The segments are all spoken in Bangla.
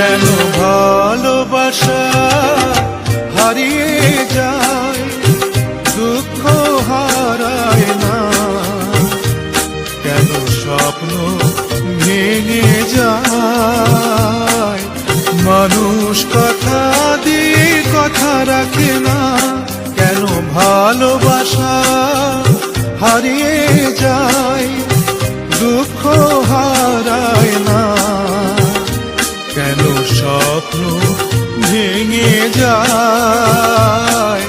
কেন ভালোবাসা হারিয়ে যায়, দুঃখ হারায় না, কেন স্বপ্ন ভেঙে যায়। মানুষ কথা দিয়ে কথা রাখে না, কেন ভালোবাসা হারিয়ে যায়, দুঃখ হারায় না, কেন স্বপ্ন ভেঙে যায়।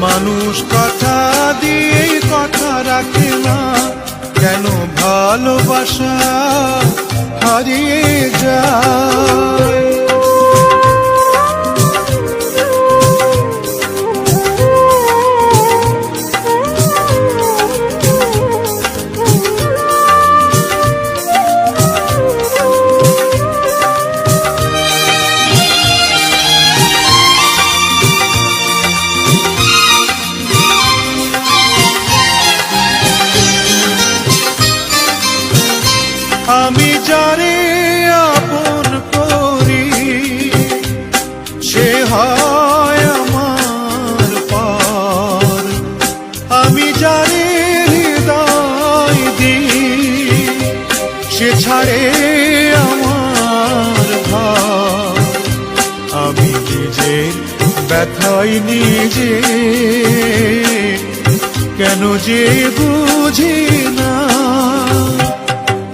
মানুষ কথা দিয়ে কথা রাখে না, কেন ভালোবাসা হারিয়ে যায়। আমি যারে আপন করি সে হয় আমার পর, আমি যারে হৃদয় দিই সে ছাড়ে আমার ঘর। আমি নিজের ব্যথায় নিজে কেন যে বুঝি না,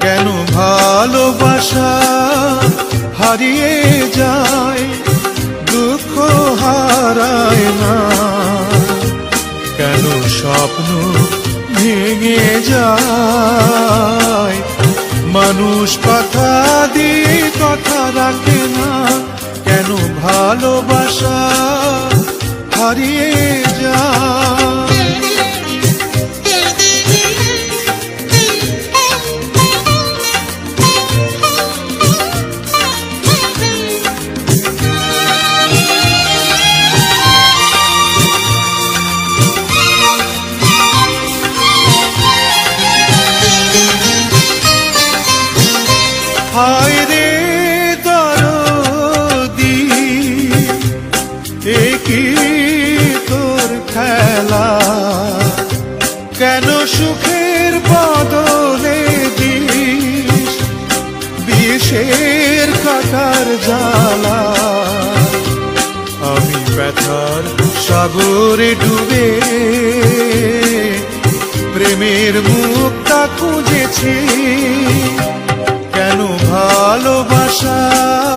কেন ভালোবাসা হারিয়ে যায়, দুঃখ হারায় না, কেন স্বপ্ন ভেঙে যায়। মানুষ কথা দিয়ে কথা রাখে না, কেন ভালোবাসা হারিয়ে যায়। হায় রে দরদি একই তোর খেলা, কেন সুখের বদলে দিস বিষের কাটার জ্বালা। আমি ব্যথার সাগরে ডুবে প্রেমের মুক্তা খুঁজেছি, কেন ভালোবাসা